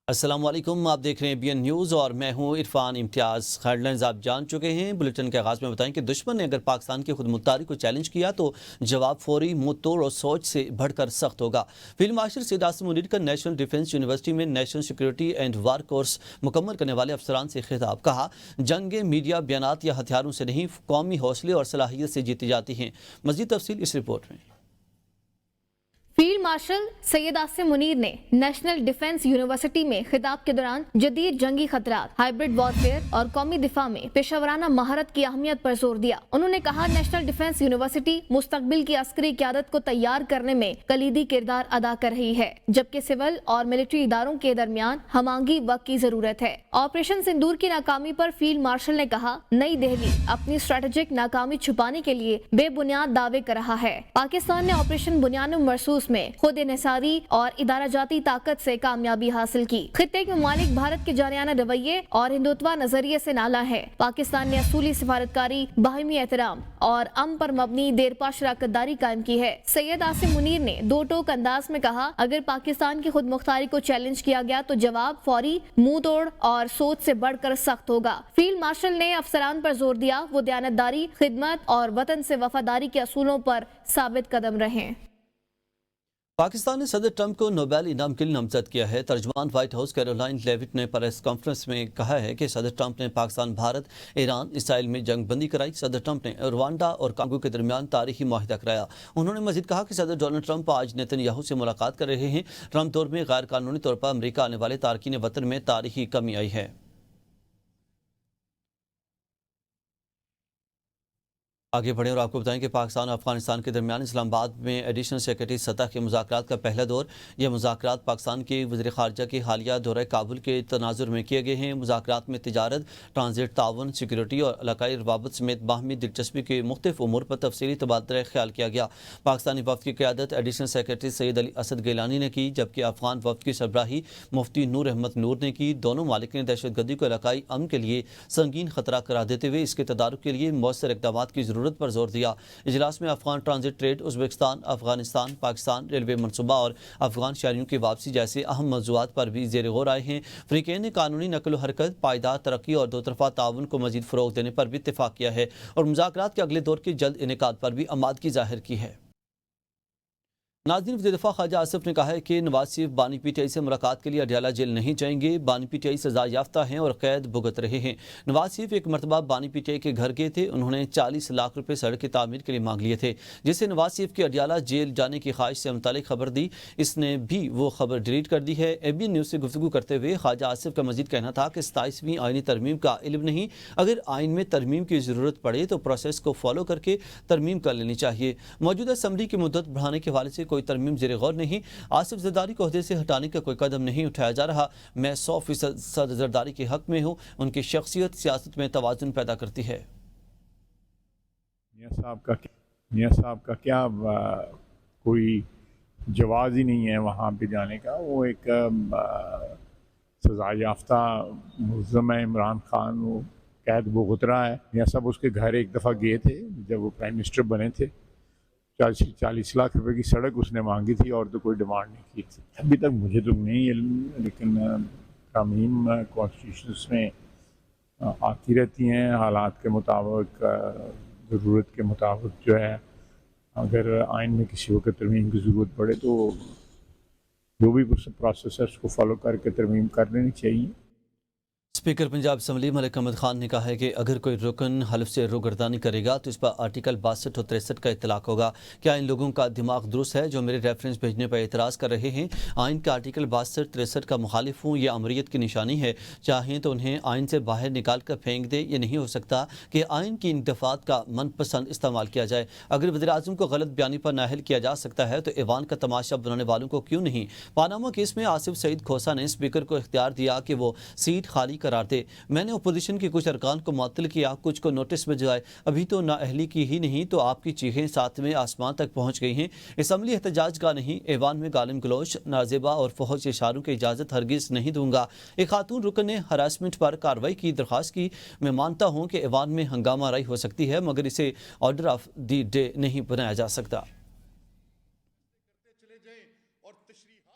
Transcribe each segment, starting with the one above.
السلام علیکم، آپ دیکھ رہے ہیں بی این نیوز اور میں ہوں عرفان امتیاز۔ ہیڈلائنز آپ جان چکے ہیں۔ بلیٹن کے آغاز میں بتائیں کہ دشمن نے اگر پاکستان کی خود مختاری کو چیلنج کیا تو جواب فوری، منہ توڑ اور سوچ سے بڑھ کر سخت ہوگا۔ فیلڈ مارشل سید عاصم منیر کا نیشنل ڈیفنس یونیورسٹی میں national security and war course مکمل کرنے والے افسران سے خطاب۔ کہا، جنگیں میڈیا بیانات یا ہتھیاروں سے نہیں، قومی حوصلے اور صلاحیت سے جیتی جاتی ہیں۔ مزید تفصیل اس رپورٹ میں۔ فیلڈ مارشل سید عاصم منیر نے نیشنل ڈیفنس یونیورسٹی میں خطاب کے دوران جدید جنگی خطرات، ہائبرڈ وارفیئر اور قومی دفاع میں پیشہ ورانہ مہارت کی اہمیت پر زور دیا۔ انہوں نے کہا، نیشنل ڈیفنس یونیورسٹی مستقبل کی عسکری قیادت کو تیار کرنے میں کلیدی کردار ادا کر رہی ہے، جبکہ سول اور ملٹری اداروں کے درمیان ہم آہنگی وقت کی ضرورت ہے۔ آپریشن سندور کی ناکامی پر فیلڈ مارشل نے کہا، نئی دہلی اپنی اسٹریٹجک ناکامی چھپانے کے لیے بے بنیاد دعوے کر رہا ہے۔ پاکستان نے آپریشن بنیاد مرصوص میں خود انحصاری اور ادارہ جاتی طاقت سے کامیابی حاصل کی۔ خطے کے ممالک بھارت کے جارحانہ رویے اور ہندوتوا نظریے سے نالاں ہے۔ پاکستان نے اصولی سفارتکاری، باہمی احترام اور امن پر مبنی دیرپا شراکت داری قائم کی ہے۔ سید عاصم منیر نے دو ٹوک انداز میں کہا، اگر پاکستان کی خود مختاری کو چیلنج کیا گیا تو جواب فوری، منہ توڑ اور سوچ سے بڑھ کر سخت ہوگا۔ فیلڈ مارشل نے افسران پر زور دیا، وہ دیانتداری، خدمت اور وطن سے وفاداری کے اصولوں پر ثابت قدم رہیں۔ پاکستان نے صدر ٹرمپ کو نوبیل انعام کے لیے نامزد کیا ہے۔ ترجمان وائٹ ہاؤس کیرولائن لیوٹ نے پریس کانفرنس میں کہا ہے کہ صدر ٹرمپ نے پاکستان، بھارت، ایران، اسرائیل میں جنگ بندی کرائی۔ صدر ٹرمپ نے روانڈا اور کانگو کے درمیان تاریخی معاہدہ کرایا۔ انہوں نے مزید کہا کہ صدر ڈونلڈ ٹرمپ آج نیتن یاہو سے ملاقات کر رہے ہیں۔ ٹرمپ دور میں غیر قانونی طور پر امریکہ آنے والے تارکین وطن میں تاریخی کمی آئی ہے۔ آگے بڑھیں اور آپ کو بتائیں کہ پاکستان اور افغانستان کے درمیان اسلام آباد میں ایڈیشنل سیکرٹری سطح کے مذاکرات کا پہلا دور۔ یہ مذاکرات پاکستان کے وزیر خارجہ کے حالیہ دورہ کابل کے تناظر میں کیے گئے ہیں۔ مذاکرات میں تجارت، ٹرانزٹ، تعاون، سیکورٹی اور علاقائی روابط سمیت باہمی دلچسپی کے مختلف امور پر تفصیلی تبادلہ خیال کیا گیا۔ پاکستانی وفد کی قیادت ایڈیشنل سیکرٹری سید علی اسد گیلانی نے کی، جبکہ افغان وفد کی سربراہی مفتی نور احمد نور نے کی۔ دونوں ممالک نے دہشت گردی کو علاقائی امن کے لیے سنگین خطرہ قرار دیتے ہوئے اس کے تدارک کے لیے مؤثر اقدامات کی ضرورت پر زور دیا۔ اجلاس میں Afghan transit trade, Uzbekistan, Afghanistan, Pakistan railway منصوبہ اور افغان شہریوں کی واپسی جیسے اہم موضوعات پر بھی زیر غور آئے ہیں۔ فریقین نے قانونی نقل و حرکت، پائیدار ترقی اور دو طرفہ تعاون کو مزید فروغ دینے پر بھی اتفاق کیا ہے اور مذاکرات کے اگلے دور کے جلد انعقاد پر بھی آمادگی ظاہر کی ہے۔ ناظرین، وزیر دفاع خواجہ آصف نے کہا ہے کہ نواز شریف بانی پی ٹی آئی سے ملاقات کے لیے اڈیالہ جیل نہیں جائیں گے۔ بانی پی ٹی آئی سزا یافتہ ہیں اور قید بھگت رہے ہیں۔ نواز شریف ایک مرتبہ بانی پی ٹی آئی کے گھر گئے تھے۔ انہوں نے 40 لاکھ روپے سڑک کی تعمیر کے لیے مانگ لیے تھے، جس سے نواز شریف کی اڈیالہ جیل جانے کی خواہش سے متعلق خبر دی۔ اس نے بھی وہ خبر ڈیلیٹ کر دی ہے۔ اے بی این نیوز سے گفتگو کرتے ہوئے خواجہ آصف کا مزید کہنا تھا کہ 27ویں آئینی ترمیم کا علم نہیں، اگر آئین میں ترمیم کی ضرورت پڑے تو پروسیس کو فالو کر کے ترمیم کر لینی چاہیے۔ موجودہ اسمبلی کی مدت بڑھانے کے حوالے سے کوئی ترمیم زیر غور نہیں۔ آصف زرداری کو عہدے سے ہٹانے کا کوئی قدم نہیں اٹھایا جا رہا۔ میں 100% زرداری کے حق میں ہوں۔ ان کی شخصیت سیاست میں توازن پیدا کرتی ہے۔ میاں صاحب کا کیا کوئی جواز ہی نہیں ہے وہاں پہ جانے کا۔ وہ ایک سزا یافتہ ملزم ہے عمران خان، وہ قید بھگت رہا ہے۔ میاں صاحب اس کے گھر ایک دفعہ گئے تھے جب وہ پرائم منسٹر بنے تھے۔ 40 لاکھ روپے کی سڑک اس نے مانگی تھی اور تو کوئی ڈیمانڈ نہیں کی تھی۔ ابھی تک مجھے تو نہیں علم، لیکن ترمیم کانسٹیٹیوشنس میں آتی رہتی ہیں حالات کے مطابق، ضرورت کے مطابق جو ہے۔ اگر آئین میں کسی وقت ترمیم کی ضرورت پڑے تو جو بھی پروسیس ہے اس کو فالو کر کے ترمیم کر لینی چاہیے۔ اسپیکر پنجاب اسمبلی ملک احمد خان نے کہا ہے کہ اگر کوئی رکن حلف سے روگردانی کرے گا تو اس پر آرٹیکل 62 اور 63 کا اطلاق ہوگا۔ کیا ان لوگوں کا دماغ درست ہے جو میرے ریفرنس بھیجنے پر اعتراض کر رہے ہیں؟ آئین کا آرٹیکل 62 63 کا مخالف ہوں، یہ امریت کی نشانی ہے۔ چاہیں تو انہیں آئین سے باہر نکال کر پھینک دے۔ یہ نہیں ہو سکتا کہ آئین کی ان دفعات کا من پسند استعمال کیا جائے۔ اگر وزیراعظم کو غلط بیانی پر نااہل کیا جا سکتا ہے تو ایوان کا تماشا بنانے والوں کو کیوں نہیں؟ پاناما کیس میں آصف سعید کھوسہ نے اسپیکر کو اختیار دیا کہ وہ سیٹ خالی قرار دے۔ میں نے اپوزیشن کے کچھ ارکان کو معطل کیا، کچھ کو نوٹس بھجوائے، ابھی تو نااہلی کی ہی نہیں تو آپ کی چیخیں 7ویں آسمان تک پہنچ گئی ہیں۔ اسمبلی احتجاج کا نہیں، ایوان میں گالم گلوچ، نازیبا اور فحش اشاروں کی اجازت ہرگز نہیں دوں گا۔ ایک خاتون رکن نے ہراسمنٹ پر کارروائی کی درخواست کی۔ میں مانتا ہوں کہ ایوان میں ہنگامہ آرائی ہو سکتی ہے، مگر اسے آرڈر آف دی ڈے نہیں بنایا جا سکتا۔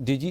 DG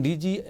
DG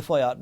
FIR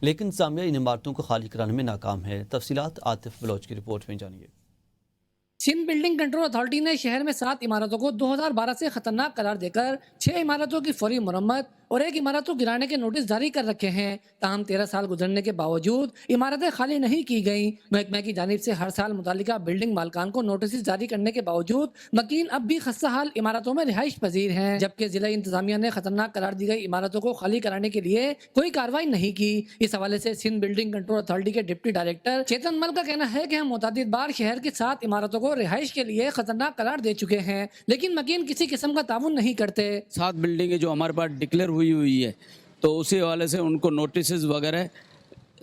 لیکن انتظامیہ ان عمارتوں کو خالی کرانے میں ناکام ہے۔ تفصیلات عاطف بلوچ کی رپورٹ میں جانیے۔ سندھ بلڈنگ کنٹرول اتھارٹی نے شہر میں 7 عمارتوں کو 2012 سے خطرناک قرار دے کر 6 عمارتوں کی فوری مرمت اور 1 عمارت کو گرانے کے نوٹس جاری کر رکھے ہیں۔ تاہم 13 سال گزرنے کے باوجود عمارتیں خالی نہیں کی گئیں۔ محکمہ کی جانب سے ہر سال متعلقہ بلڈنگ مالکان کو نوٹسز جاری کرنے کے باوجود مکین اب بھی خستہ حال عمارتوں میں رہائش پذیر ہیں، جبکہ ضلع انتظامیہ نے خطرناک قرار دی گئی عمارتوں کو خالی کرانے کے لیے کوئی کارروائی نہیں کی۔ اس حوالے سے سندھ بلڈنگ کنٹرول اتھارٹی کے ڈپٹی ڈائریکٹر چیتن مل کا کہنا ہے کہ ہم متعدد بار شہر کی 7 عمارتوں کو رہائش کے لیے خطرناک قرار دے چکے ہیں، لیکن مکین کسی قسم کا تعاون نہیں کرتے۔ 7 بلڈنگیں جو ہمارے پاس ڈکلیئر ہوئی ہے، تو اسی حوالے سے ان کو نوٹسز وغیرہ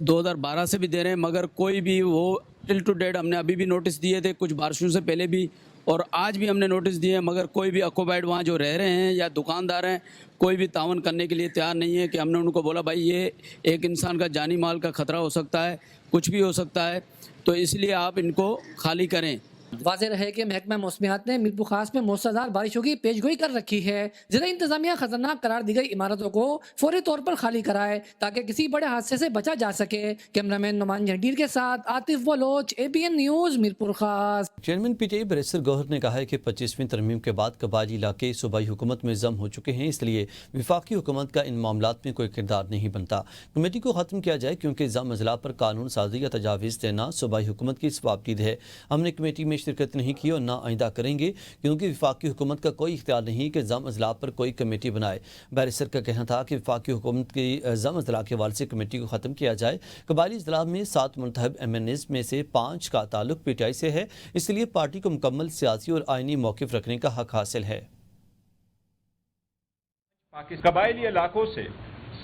2012 سے بھی دے رہے ہیں، مگر کوئی بھی وہ ٹل ٹو ڈیٹ ہم نے ابھی بھی نوٹس دیے تھے، کچھ بارشوں سے پہلے بھی اور آج بھی ہم نے نوٹس دیے ہیں، مگر کوئی بھی آکوپائڈ وہاں جو رہ رہے ہیں یا دکاندار ہیں کوئی بھی تعاون کرنے کے لیے تیار نہیں ہے۔ کہ ہم نے ان کو بولا بھائی یہ ایک انسان کا جانی مال کا خطرہ ہو سکتا ہے، کچھ بھی ہو سکتا ہے، تو اس لیے آپ ان کو خالی کریں۔ واضح رہے کہ محکمہ موسمیات نے میرپور خاص میں موسلادھار بارشوں کی پیشگوئی کر رکھی ہے۔ ضلع انتظامیہ خطرناک قرار دی گئی عمارتوں کو فوری طور پر خالی کرائے تاکہ کسی بڑے حادثے سے بچا جا سکے۔ کیمرامین نعمان جہانگیر کے ساتھ عاطف بلوچ، ABN نیوز، میرپور خاص۔ چیئرمین PTI بیرسٹر گوہر نے کہا ہے کہ 25ویں ترمیم کے بعد قبائلی علاقے صوبائی حکومت میں ضم ہو چکے ہیں، اس لیے وفاقی حکومت کا ان معاملات میں کوئی کردار نہیں بنتا۔ کمیٹی کو ختم کیا جائے کیونکہ ضم اضلاع پر قانون سازی یا تجاویز دینا صوبائی حکومت کی ثوابدید ہے۔ ہم نے کمیٹی میں شرکت نہیں کی اور نہ آئندہ کریں گے کیونکہ وفاقی حکومت کا کوئی اختیار نہیں کہ ضم اضلاع پر کوئی کمیٹی بنائے۔ بیرسٹر کا کہنا تھا کہ وفاقی حکومت کی ضم اضلاع کے حوالے سے کمیٹی کو ختم کیا جائے۔ قبائلی اضلاع میں 7 منتخب MNAs میں سے 5 کا تعلق PTI سے ہے، اس لیے پارٹی کو مکمل سیاسی اور آئینی موقف رکھنے کا حق حاصل ہے۔ قبائلی علاقوں سے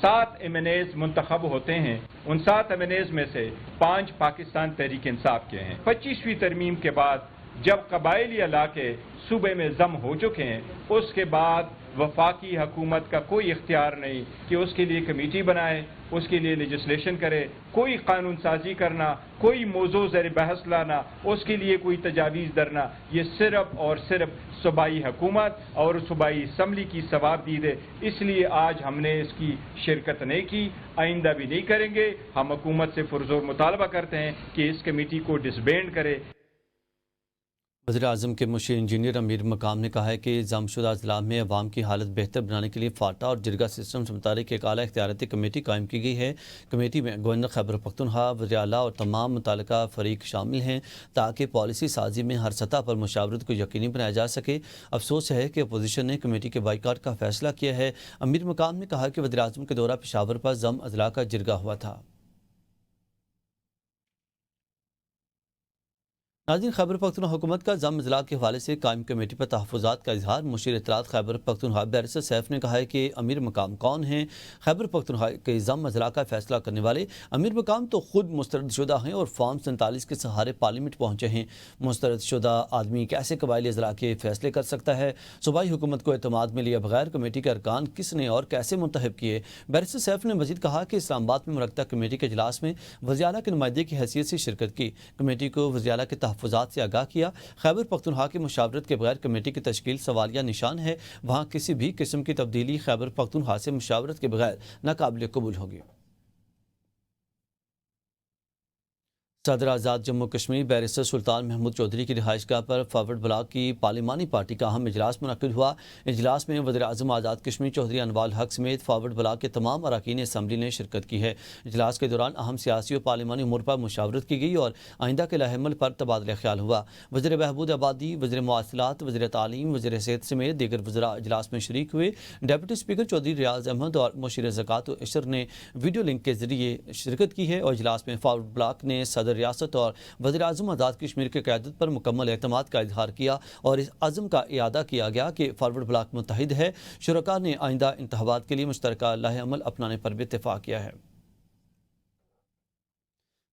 7 MNAs منتخب ہوتے ہیں، ان 7 MNAs میں سے 5 پاکستان تحریک انصاف کے ہیں۔ 25ویں ترمیم کے بعد جب قبائلی علاقے صوبے میں ضم ہو چکے ہیں، اس کے بعد وفاقی حکومت کا کوئی اختیار نہیں کہ اس کے لیے کمیٹی بنائے، اس کے لیے لیجسلیشن کرے، کوئی قانون سازی کرنا، کوئی موضوع زیر بحث لانا، اس کے لیے کوئی تجاویز درنا، یہ صرف اور صرف صوبائی حکومت اور صوبائی اسمبلی کی ثوابدید ہے۔ اس لیے آج ہم نے اس کی شرکت نہیں کی، آئندہ بھی نہیں کریں گے۔ ہم حکومت سے پرزور مطالبہ کرتے ہیں کہ اس کمیٹی کو ڈسبینڈ کرے۔ وزیر اعظم کے مشیر انجینئر امیر مقام نے کہا ہے کہ ضم شدہ اضلاع میں عوام کی حالت بہتر بنانے کے لیے فاٹا اور جرگہ سسٹم سے متعلق ایک اعلیٰ اختیاراتی کمیٹی قائم کی گئی ہے۔ کمیٹی میں گورنر خیبر پختونخوا، وزیر اعلیٰ اور تمام متعلقہ فریق شامل ہیں تاکہ پالیسی سازی میں ہر سطح پر مشاورت کو یقینی بنایا جا سکے۔ افسوس ہے کہ اپوزیشن نے کمیٹی کے بائیکاٹ کا فیصلہ کیا ہے۔ امیر مقام نے کہا کہ وزیر اعظم کے دورہ پشاور پر ضم اضلاع کا جرگہ ہوا تھا۔ ناظرین، خیبر پختونخوا حکومت کا ضم اضلاع کے حوالے سے قائم کمیٹی پر تحفظات کا اظہار۔ مشیر اطلاعات خیبر پختونخوا بیرسٹر سیف نے کہا ہے کہ امیر مقام کون ہیں؟ خیبر پختونخوا کے ضم اضلاع کا فیصلہ کرنے والے امیر مقام تو خود مسترد شدہ ہیں اور فارم 47 کے سہارے پارلیمنٹ پہنچے ہیں۔ مسترد شدہ آدمی کیسے قبائلی اضلاع کے فیصلے کر سکتا ہے؟ صوبائی حکومت کو اعتماد میں لیے بغیر کمیٹی کے ارکان کس نے اور کیسے منتخب کیے؟ بیرسٹر سیف نے مزید کہا کہ اسلام آباد میں منعقدہ کمیٹی کے اجلاس میں وزیر اعلیٰ کے نمائندے کی حیثیت سے شرکت کی۔ کمیٹی کو وزیر اعلیٰ کے تحفظات سے آگاہ کیا۔ خیبر پختونخوا کی مشاورت کے بغیر کمیٹی کی تشکیل سوالیہ نشان ہے۔ وہاں کسی بھی قسم کی تبدیلی خیبر پختونخوا سے مشاورت کے بغیر ناقابل قبول ہوگی۔ صدر آزاد جموں کشمیر بیرسٹر سلطان محمود چودھری کی رہائش گاہ پر فارورڈ بلاک کی پارلیمانی پارٹی کا اہم اجلاس منعقد ہوا۔ اجلاس میں وزیر اعظم آزاد کشمیر چودھری انوار الحق سمیت فارورڈ بلاک کے تمام اراکین اسمبلی نے شرکت کی ہے۔ اجلاس کے دوران اہم سیاسی اور پارلیمانی امور پر مشاورت کی گئی اور آئندہ کے لائحہ عمل پر تبادلہ خیال ہوا۔ وزیر بہبود آبادی، وزیر مواصلات، وزیر تعلیم، وزیر صحت سمیت دیگر وزراء اجلاس میں شریک ہوئے۔ ڈپٹی اسپیکر چودھری ریاض احمد اور مشیر زکوٰۃ و عشر نے ویڈیو لنک کے ذریعے شرکت کی ہے اور اجلاس میں فارورڈ بلاک نے صدر ریاست اور وزیر اعظم آزاد کشمیر کی قیادت پر مکمل اعتماد کا اظہار کیا اور اس عزم کا اعادہ کیا گیا کہ فارورڈ بلاک متحد ہے۔ شرکاء نے آئندہ انتخابات کے لیے مشترکہ لائحہ عمل اپنانے پر بھی اتفاق کیا ہے۔